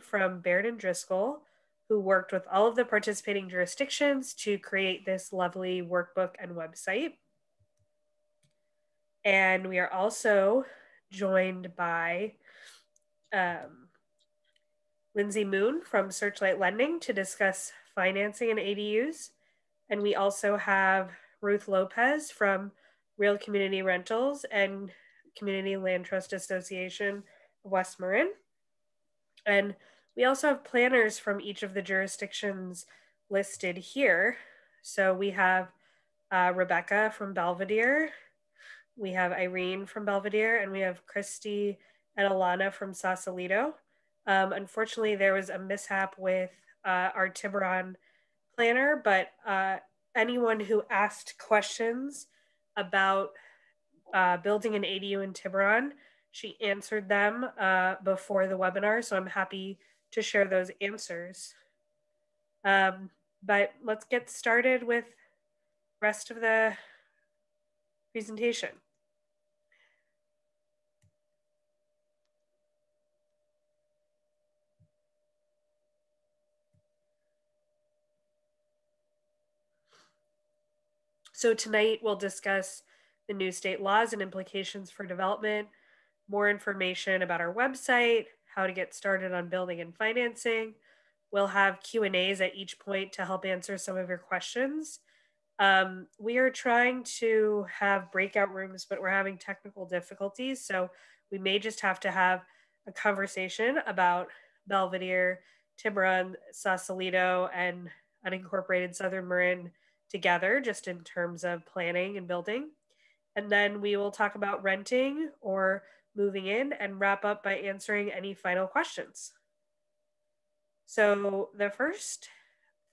from Baird and Driscoll, who worked with all of the participating jurisdictions to create this lovely workbook and website. And we are also joined by Lindsay Moon from Searchlight Lending to discuss financing and ADUs. And we also have Ruth Lopez from Real Community Rentals and Community Land Trust Association of West Marin. And we also have planners from each of the jurisdictions listed here. So we have Rebecca from Belvedere, we have Irene from Belvedere, and we have Christy and Alana from Sausalito. Unfortunately, there was a mishap with our Tiburon planner, but anyone who asked questions about building an ADU in Tiburon, she answered them before the webinar, so I'm happy to share those answers. But let's get started with the rest of the presentation. So tonight we'll discuss the new state laws and implications for development, more information about our website, how to get started on building and financing. We'll have Q&As at each point to help answer some of your questions. We are trying to have breakout rooms, but we're having technical difficulties. So we may just have to have a conversation about Belvedere, Tiburon, Sausalito, and unincorporated Southern Marin together, just in terms of planning and building. And then we will talk about renting or moving in and wrap up by answering any final questions. So the first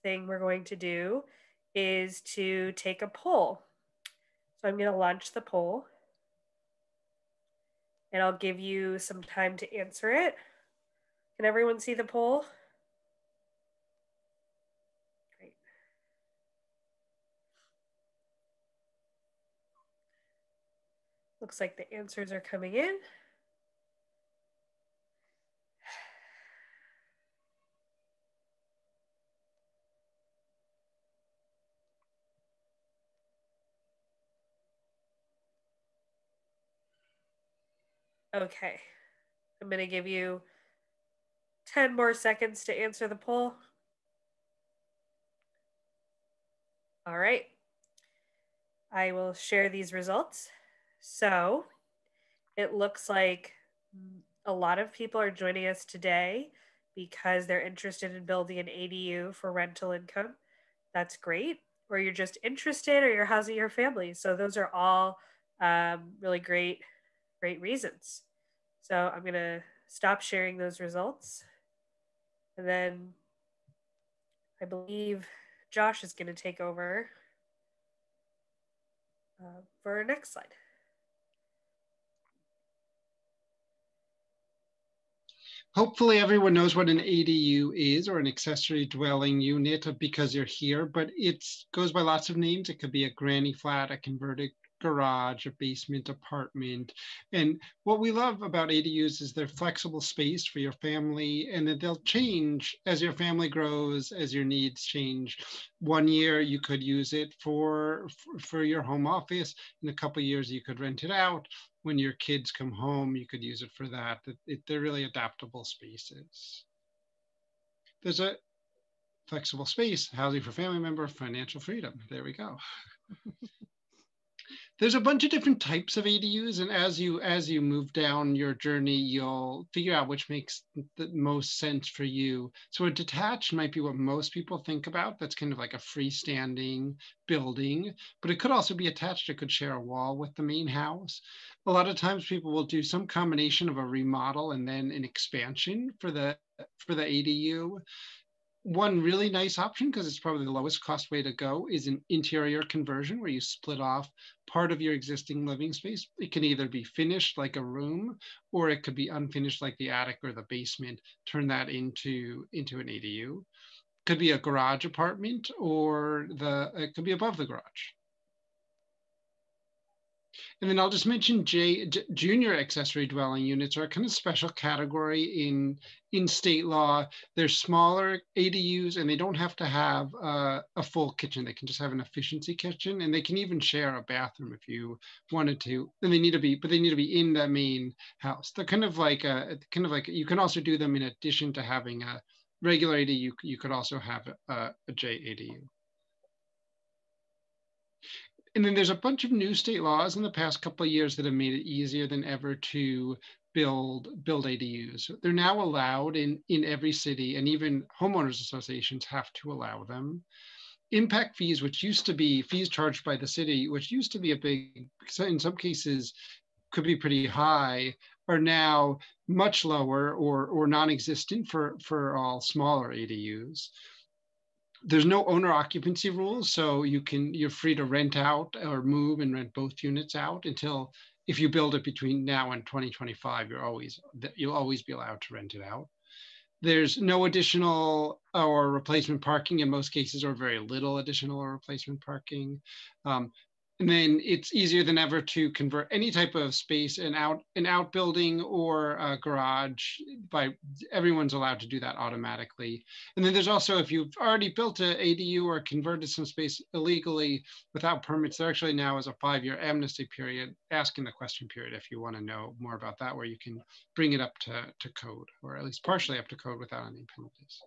thing we're going to do is to take a poll. So I'm going to launch the poll and I'll give you some time to answer it. Can everyone see the poll? Great. Looks like the answers are coming in. Okay, I'm going to give you 10 more seconds to answer the poll. All right, I will share these results. So it looks like a lot of people are joining us today because they're interested in building an ADU for rental income. That's great. Or you're just interested, or you're housing your family. So those are all really great reasons. So I'm going to stop sharing those results. And then I believe Josh is going to take over for our next slide. Hopefully everyone knows what an ADU is, or an accessory dwelling unit, because you're here, but it goes by lots of names. It could be a granny flat, a converted garage, a basement apartment. And what we love about ADUs is they're flexible space for your family, and that they'll change as your family grows, as your needs change. One year you could use it for your home office. In a couple of years you could rent it out. When your kids come home, you could use it for that. They're really adaptable spaces. There's a flexible space, housing for family member, financial freedom. There we go. There's a bunch of different types of ADUs, and as you move down your journey, you'll figure out which makes the most sense for you. So a detached might be what most people think about. That's kind of like a freestanding building, but it could also be attached. It could share a wall with the main house. A lot of times people will do some combination of a remodel and then an expansion for the ADU. One really nice option, because it's probably the lowest cost way to go, is an interior conversion where you split off part of your existing living space. It can either be finished like a room, or it could be unfinished like the attic or the basement. Turn that into an ADU. Could be a garage apartment, or it could be above the garage. And then I'll just mention junior accessory dwelling units are a kind of special category in state law. They're smaller ADUs, and they don't have to have a full kitchen. They can just have an efficiency kitchen, and they can even share a bathroom if you wanted to. And they need to be, but they need to be in the main house. They're kind of like you can also do them in addition to having a regular ADU. You could also have a J ADU. And then there's a bunch of new state laws in the past couple of years that have made it easier than ever to build ADUs. They're now allowed in every city, and even homeowners associations have to allow them. Impact fees, which used to be fees charged by the city, which used to be a big, in some cases could be pretty high, are now much lower or non-existent for all smaller ADUs. There's no owner occupancy rules, so you're free to rent out or move and rent both units out until, if you build it between now and 2025, you'll always be allowed to rent it out. There's no additional or replacement parking in most cases, or very little additional or replacement parking. And then it's easier than ever to convert any type of space, an outbuilding or a garage. Everyone's allowed to do that automatically. And then there's also, if you've already built an ADU or converted some space illegally without permits, there actually now is a 5-year amnesty period, asking the question period, if you want to know more about that, where you can bring it up to code, or at least partially up to code without any penalties.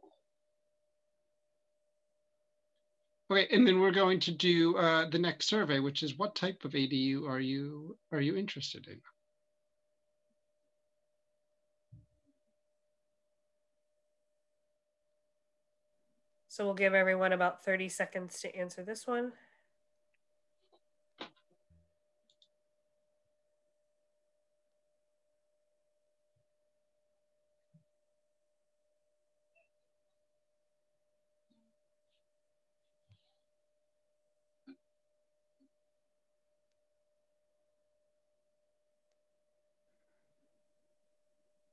Okay, and then we're going to do the next survey, which is, what type of ADU are you interested in? So we'll give everyone about 30 seconds to answer this one.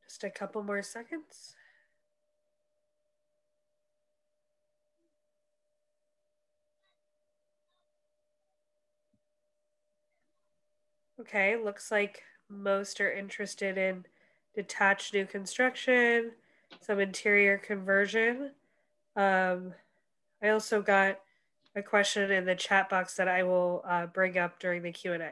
Just a couple more seconds. Okay, looks like most are interested in detached new construction, some interior conversion. I also got a question in the chat box that I will bring up during the Q&A.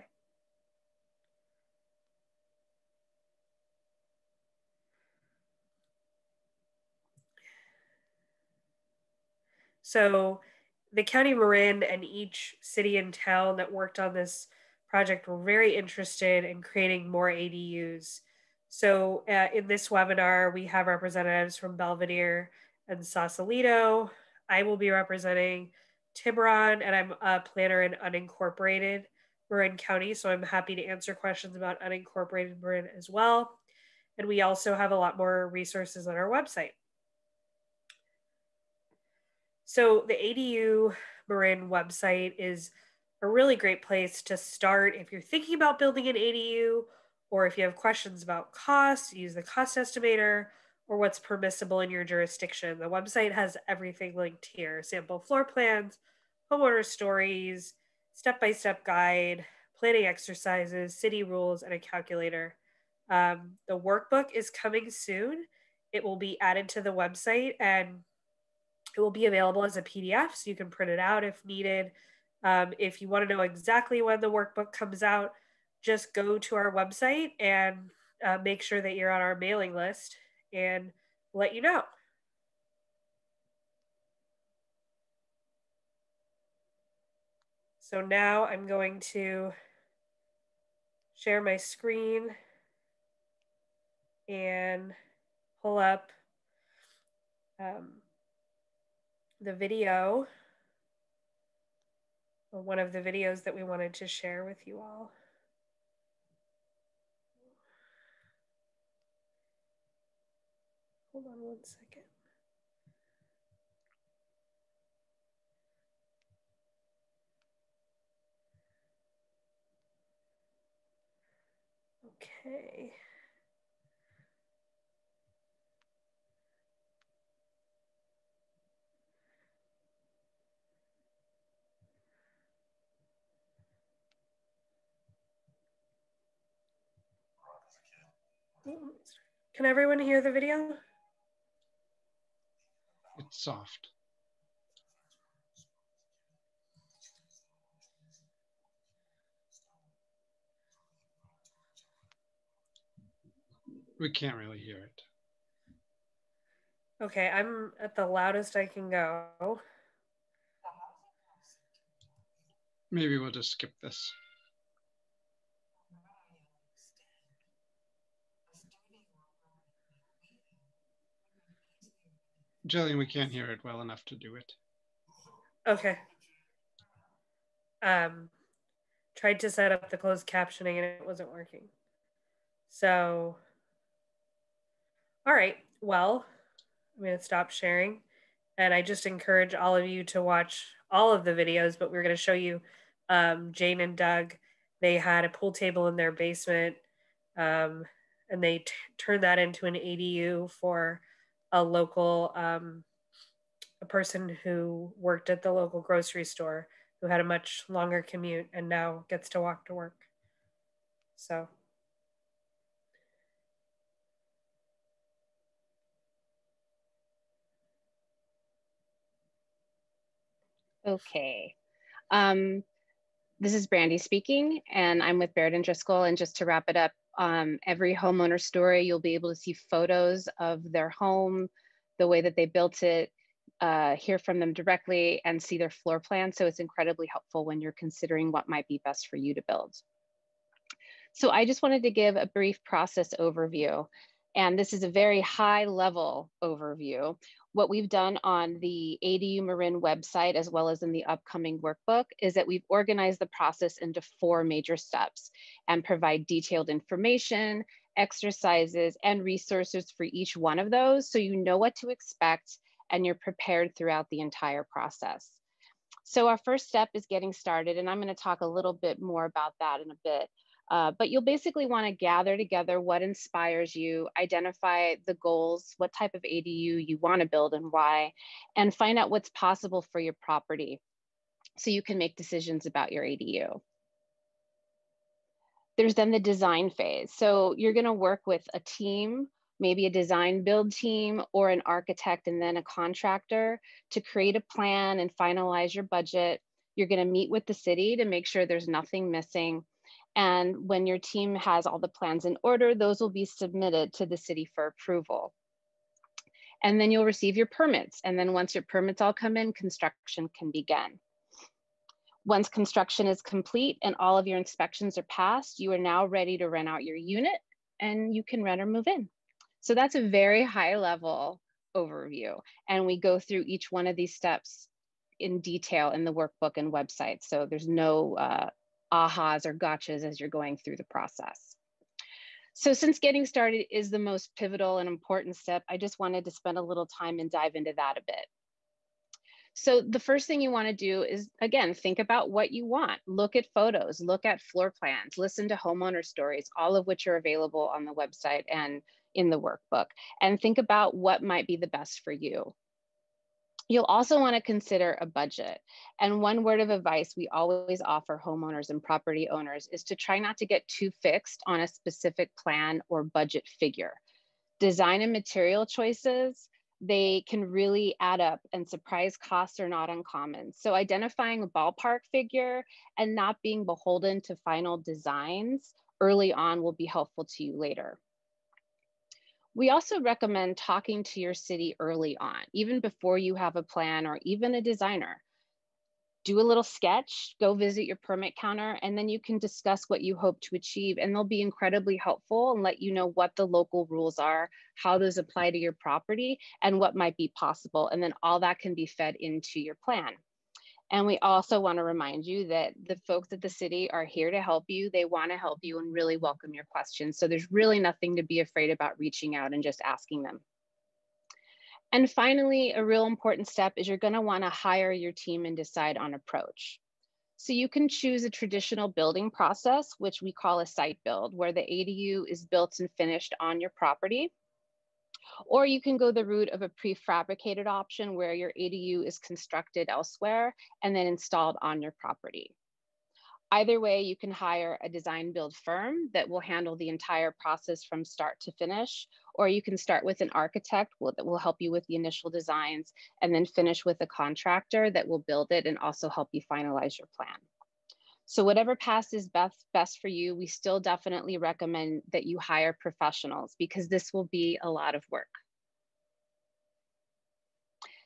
So the County of Marin and each city and town that worked on this project were very interested in creating more ADUs. So in this webinar, we have representatives from Belvedere and Sausalito. I will be representing Tiburon, and I'm a planner in Unincorporated Marin County. So I'm happy to answer questions about Unincorporated Marin as well. And we also have a lot more resources on our website. So the ADU Marin website is a really great place to start if you're thinking about building an ADU, or if you have questions about costs, use the cost estimator, or what's permissible in your jurisdiction. The website has everything linked here: sample floor plans, homeowner stories, step-by-step guide, planning exercises, city rules, and a calculator. The workbook is coming soon. It will be added to the website, and it will be available as a PDF, so you can print it out if needed. If you want to know exactly when the workbook comes out, just go to our website and make sure that you're on our mailing list, and let you know. So now I'm going to share my screen and pull up the video, or one of the videos that we wanted to share with you all. Hold on one second. Okay. Can everyone hear the video? It's soft. We can't really hear it. Okay, I'm at the loudest I can go. Maybe we'll just skip this. Jillian, we can't hear it well enough to do it. Okay. Tried to set up the closed captioning and it wasn't working. So, all right, well, I'm going to stop sharing. And I just encourage all of you to watch all of the videos, but we're going to show you Jane and Doug. They had a pool table in their basement, and they turned that into an ADU for a local, a person who worked at the local grocery store who had a much longer commute and now gets to walk to work. So. Okay. This is Brandy speaking, and I'm with Baird and Driscoll. And just to wrap it up, every homeowner story, you'll be able to see photos of their home, the way that they built it, hear from them directly, and see their floor plan. So it's incredibly helpful when you're considering what might be best for you to build. So I just wanted to give a brief process overview. And this is a very high level overview. What we've done on the ADU Marin website, as well as in the upcoming workbook, is that we've organized the process into 4 major steps and provide detailed information, exercises, and resources for each one of those, so you know what to expect and you're prepared throughout the entire process. So our first step is getting started, and I'm going to talk a little bit more about that in a bit. But you'll basically want to gather together what inspires you, identify the goals, what type of ADU you want to build and why, and find out what's possible for your property so you can make decisions about your ADU. There's then the design phase. So you're going to work with a team, maybe a design build team or an architect and then a contractor to create a plan and finalize your budget. You're going to meet with the city to make sure there's nothing missing. And when your team has all the plans in order, those will be submitted to the city for approval. And then you'll receive your permits. And then once your permits all come in, construction can begin. Once construction is complete and all of your inspections are passed, you are now ready to rent out your unit and you can rent or move in. So that's a very high level overview. And we go through each one of these steps in detail in the workbook and website. So there's no ahas or gotchas as you're going through the process. So since getting started is the most pivotal and important step, I just wanted to spend a little time and dive into that a bit. So the first thing you want to do is, again, think about what you want. Look at photos, look at floor plans, listen to homeowner stories, all of which are available on the website and in the workbook, and think about what might be the best for you. You'll also want to consider a budget. And one word of advice we always offer homeowners and property owners is to try not to get too fixed on a specific plan or budget figure. Design and material choices, they can really add up, and surprise costs are not uncommon. So identifying a ballpark figure and not being beholden to final designs early on will be helpful to you later. We also recommend talking to your city early on, even before you have a plan or even a designer. Do a little sketch, go visit your permit counter, and then you can discuss what you hope to achieve, and they'll be incredibly helpful and let you know what the local rules are, how those apply to your property, and what might be possible. And then all that can be fed into your plan. And we also want to remind you that the folks at the city are here to help you. They want to help you and really welcome your questions. So there's really nothing to be afraid about reaching out and just asking them. And finally, a real important step is you're going to want to hire your team and decide on approach. So you can choose a traditional building process, which we call a site build, where the ADU is built and finished on your property. Or you can go the route of a prefabricated option where your ADU is constructed elsewhere and then installed on your property. Either way, you can hire a design build firm that will handle the entire process from start to finish, or you can start with an architect that will help you with the initial designs, and then finish with a contractor that will build it and also help you finalize your plan. So whatever path is best for you, we still definitely recommend that you hire professionals because this will be a lot of work.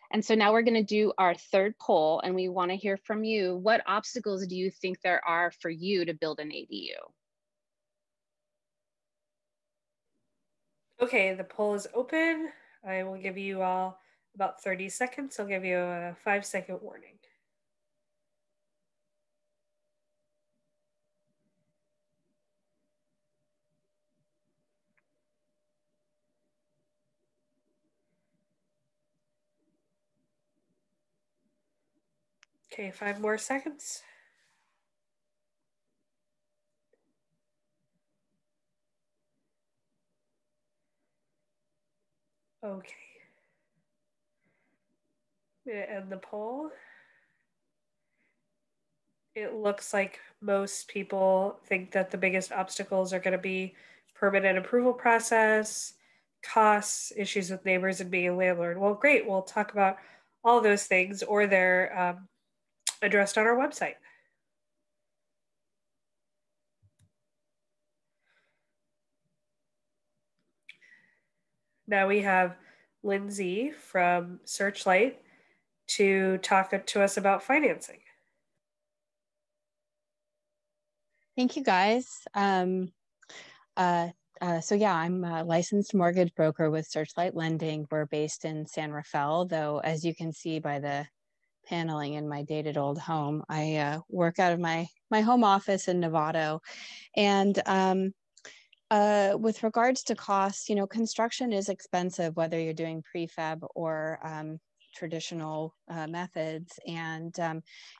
And so now we're going to do our third poll, and we want to hear from you. What obstacles do you think there are for you to build an ADU? Okay, the poll is open. I will give you all about 30 seconds. I'll give you a 5-second warning. Okay, 5 more seconds. Okay. I'm going to end the poll. It looks like most people think that the biggest obstacles are going to be permit and approval process, costs, issues with neighbors, and being a landlord. Well, great. We'll talk about all those things, or they're addressed on our website. Now we have Lindsay from Searchlight to talk to us about financing. Thank you, guys. So yeah, I'm a licensed mortgage broker with Searchlight Lending. We're based in San Rafael, though, as you can see by the paneling in my dated old home, I work out of my home office in Novato. And with regards to costs, you know, construction is expensive, whether you're doing prefab or traditional methods. And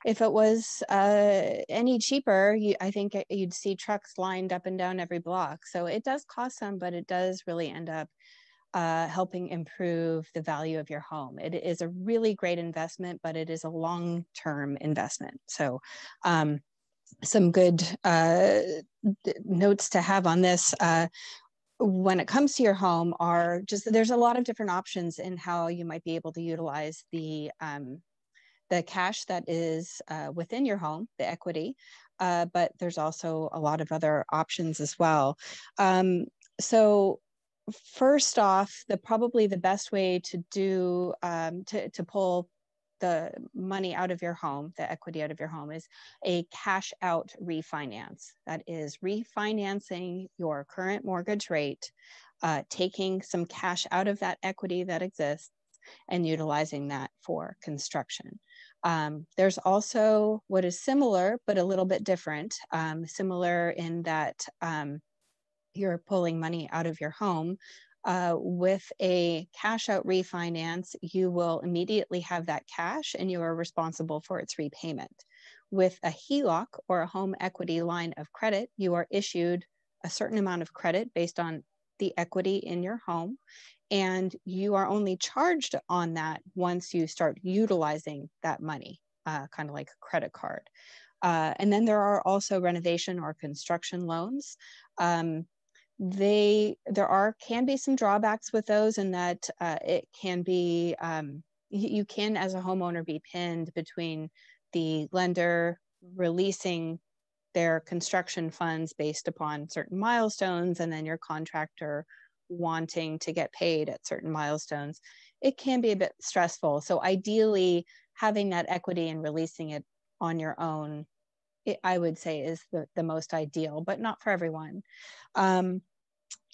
if it was any cheaper, I think you'd see trucks lined up and down every block. So it does cost some, but it does really end up helping improve the value of your home. It is a really great investment, but it is a long-term investment. So some good notes to have on this when it comes to your home are just, there's a lot of different options in how you might be able to utilize the cash that is within your home, the equity, but there's also a lot of other options as well. So first off, probably the best way to do, to pull the money out of your home, the equity out of your home, is a cash out refinance. That is refinancing your current mortgage rate, taking some cash out of that equity that exists and utilizing that for construction. There's also what is similar, but a little bit different, similar in that you're pulling money out of your home. With a cash out refinance, you will immediately have that cash and you are responsible for its repayment. With a HELOC, or a home equity line of credit, you are issued a certain amount of credit based on the equity in your home, and you are only charged on that once you start utilizing that money, kind of like a credit card. And then there are also renovation or construction loans. There can be some drawbacks with those, in that it can be, you can as a homeowner be pinned between the lender releasing their construction funds based upon certain milestones and then your contractor wanting to get paid at certain milestones. It can be a bit stressful. So ideally, having that equity and releasing it on your own, I would say, is the most ideal, but not for everyone.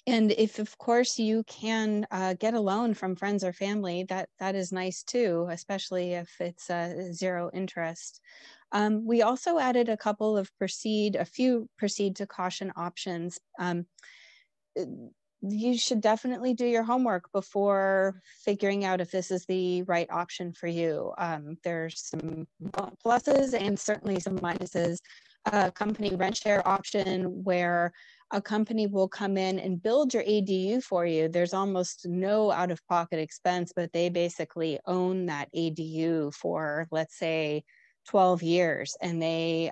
And if, of course, you can get a loan from friends or family, that is nice too, especially if it's zero interest. We also added a few proceed to caution options. You should definitely do your homework before figuring out if this is the right option for you. There's some pluses and certainly some minuses. Company rent share option, where a company will come in and build your ADU for you. There's almost no out-of-pocket expense, but they basically own that ADU for, let's say, 12 years, and they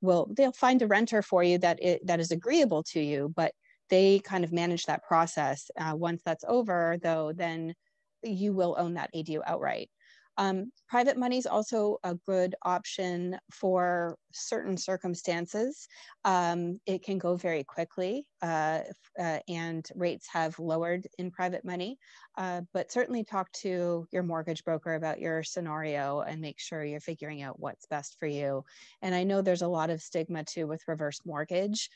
they'll find a renter for you that is agreeable to you, but they kind of manage that process. Once that's over, though, then you will own that ADU outright. Private money is also a good option for certain circumstances. It can go very quickly, and rates have lowered in private money, but certainly talk to your mortgage broker about your scenario and make sure you're figuring out what's best for you. And I know there's a lot of stigma too with reverse mortgage.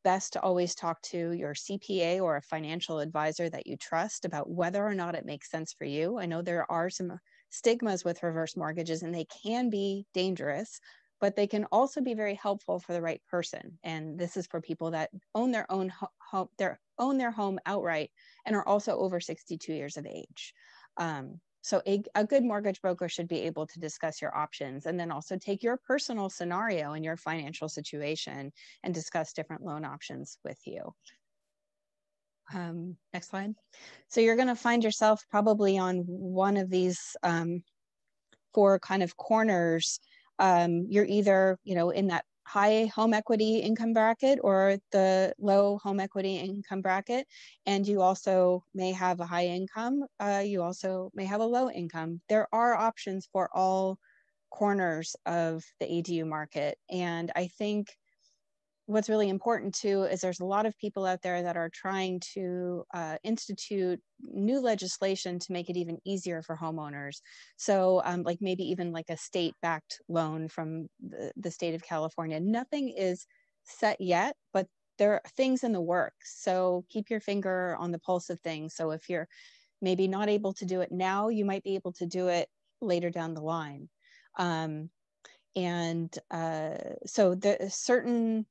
Best to always talk to your CPA or a financial advisor that you trust about whether or not it makes sense for you. I know there are some stigmas with reverse mortgages and they can be dangerous, but they can also be very helpful for the right person. And this is for people that own their own home, own their home outright and are also over 62 years of age. So a good mortgage broker should be able to discuss your options and then also take your personal scenario and your financial situation and discuss different loan options with you. Next slide. So you're going to find yourself probably on one of these 4 kind of corners. You're either, in that high home equity income bracket or the low home equity income bracket. And you also may have a high income. You also may have a low income. There are options for all corners of the ADU market. And I think what's really important too is there's a lot of people out there that are trying to institute new legislation to make it even easier for homeowners. So like maybe even like a state-backed loan from the state of California. Nothing is set yet, but there are things in the works. So keep your finger on the pulse of things. So if you're maybe not able to do it now, you might be able to do it later down the line. So the certain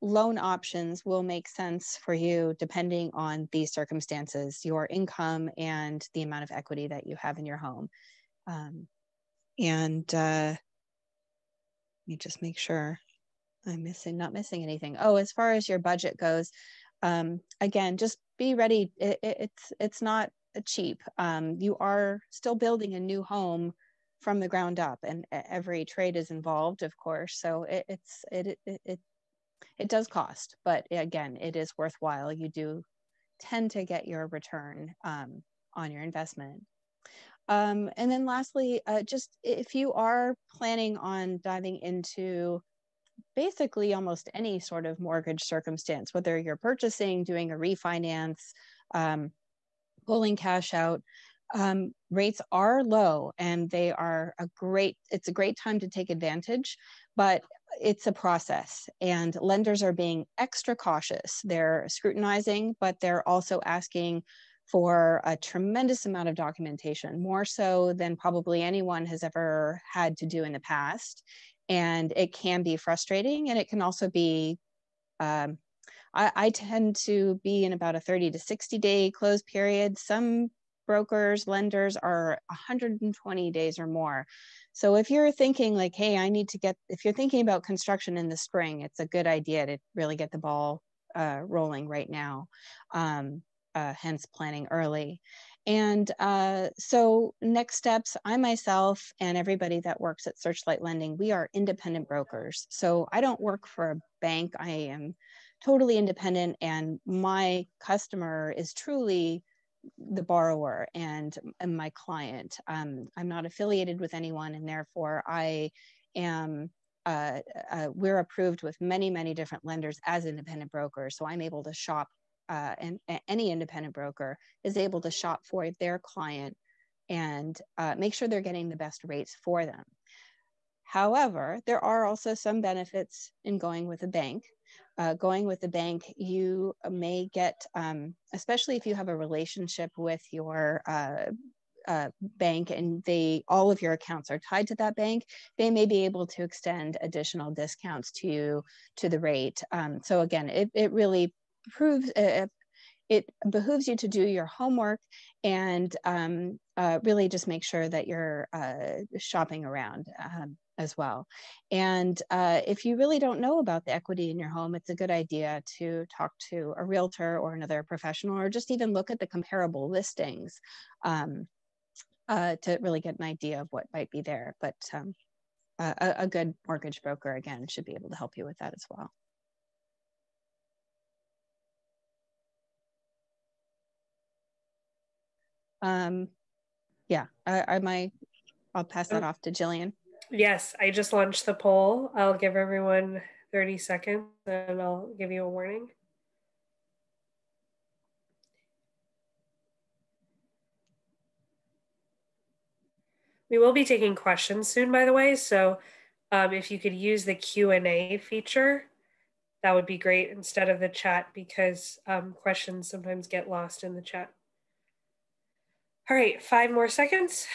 loan options will make sense for you depending on these circumstances, your income and the amount of equity that you have in your home. Let me just make sure I'm not missing anything. Oh, as far as your budget goes, again, just be ready. It's not cheap. You are still building a new home from the ground up, and every trade is involved, of course. So it does cost, but again, it is worthwhile. You do tend to get your return on your investment. And then lastly, just if you are planning on diving into basically almost any sort of mortgage circumstance, whether you're purchasing, doing a refinance, pulling cash out, rates are low and it's a great time to take advantage, but it's a process and lenders are being extra cautious. They're scrutinizing, but they're also asking for a tremendous amount of documentation, more so than probably anyone has ever had to do in the past. And it can be frustrating, and it can also be, I tend to be in about a 30 to 60 day close period. Some brokers, lenders are 120 days or more. So if you're thinking like, hey, if you're thinking about construction in the spring, it's a good idea to really get the ball rolling right now, hence planning early. And so next steps, I myself and everybody that works at Searchlight Lending, we are independent brokers. So I don't work for a bank. I am totally independent, and my customer is truly the borrower and my client. I'm not affiliated with anyone, and therefore I am, we're approved with many, many different lenders as independent brokers. So I'm able to shop, and any independent broker is able to shop for their client and make sure they're getting the best rates for them. However, there are also some benefits in going with a bank. Going with the bank, you may get, especially if you have a relationship with your bank and all of your accounts are tied to that bank, they may be able to extend additional discounts to the rate. So again, it really proves, it behooves you to do your homework and really just make sure that you're shopping around as well. And if you really don't know about the equity in your home, it's a good idea to talk to a realtor or another professional, or just even look at the comparable listings to really get an idea of what might be there. But a good mortgage broker, again, should be able to help you with that as well. Yeah, I'll pass that off to Jillian. Yes, I just launched the poll. I'll give everyone 30 seconds and I'll give you a warning. We will be taking questions soon, by the way. So if you could use the Q&A feature, that would be great instead of the chat, because questions sometimes get lost in the chat. All right, 5 more seconds.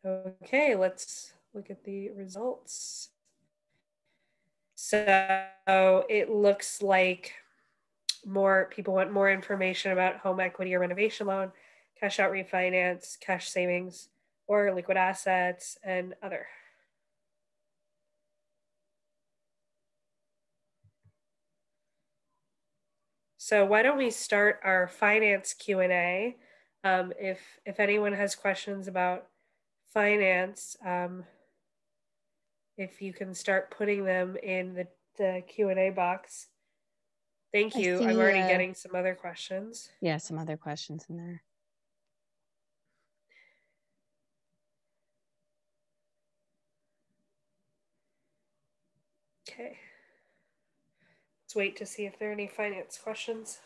Okay, let's look at the results. So it looks like more people want more information about home equity or renovation loan, cash out refinance, cash savings, or liquid assets, and other. So why don't we start our finance Q&A? If anyone has questions about finance, if you can start putting them in the Q&A box. Thank you. I'm already getting some other questions. Yeah, some other questions in there. Okay. Let's wait to see if there are any finance questions.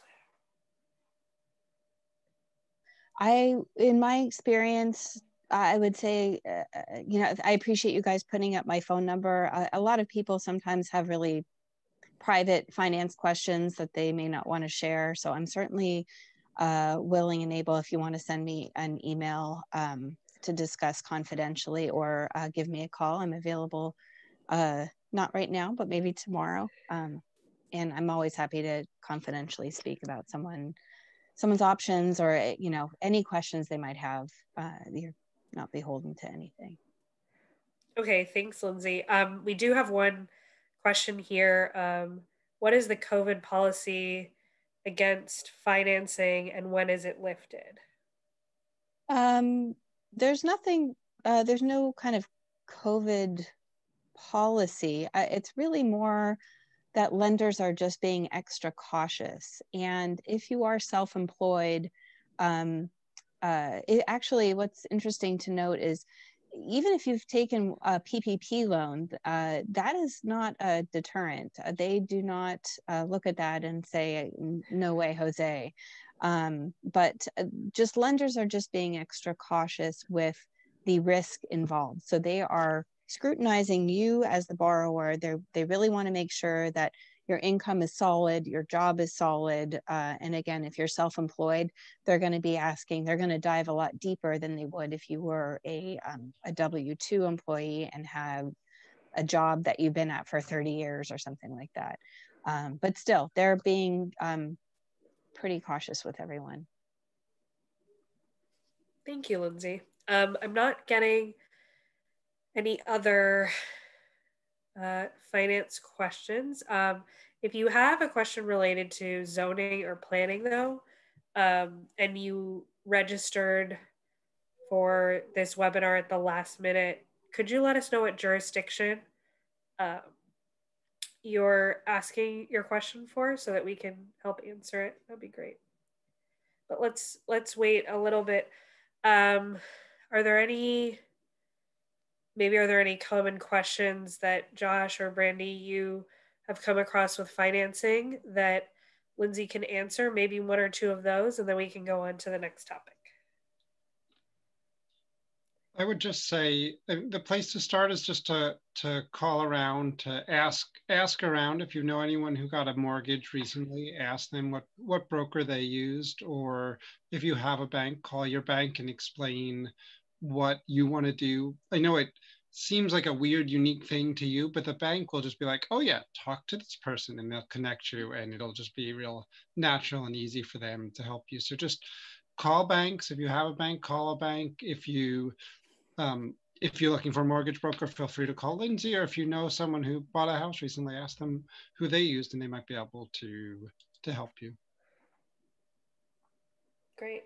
In my experience, I would say, I appreciate you guys putting up my phone number. A lot of people sometimes have really private finance questions that they may not want to share. So I'm certainly willing and able, if you want to send me an email to discuss confidentially, or give me a call. I'm available, not right now, but maybe tomorrow. And I'm always happy to confidentially speak about someone's options, or any questions they might have. You're not beholden to anything. Okay, thanks, Lindsay. We do have one question here. What is the COVID policy against financing, and when is it lifted? There's nothing, there's no kind of COVID policy. It's really more that lenders are just being extra cautious. And if you are self-employed, actually, what's interesting to note is, even if you've taken a PPP loan, that is not a deterrent. They do not look at that and say, no way, Jose. But just lenders are just being extra cautious with the risk involved. So they are scrutinizing you as the borrower. They really want to make sure that your income is solid, your job is solid. And again, if you're self-employed, they're going to dive a lot deeper than they would if you were a W-2 employee and have a job that you've been at for 30 years or something like that. But still, they're being pretty cautious with everyone. Thank you, Lindsay. I'm not getting any other finance questions. If you have a question related to zoning or planning, though, and you registered for this webinar at the last minute, could you let us know what jurisdiction you're asking your question for, so that we can help answer it? That'd be great. But let's wait a little bit. Are there any common questions that Josh or Brandy, you have come across with financing that Lindsay can answer? Maybe one or two of those, and then we can go on to the next topic. I would just say the place to start is just to call around, to ask around. If you know anyone who got a mortgage recently, ask them what broker they used, or if you have a bank, call your bank and explain what you want to do. I know it seems like a weird, unique thing to you, but the bank will just be like, oh yeah, talk to this person, and they'll connect you, and it'll just be real natural and easy for them to help you. So just call banks. If you have a bank, call a bank. If you're looking for a mortgage broker, feel free to call Lindsay, or if you know someone who bought a house recently, ask them who they used, and they might be able to help you. Great.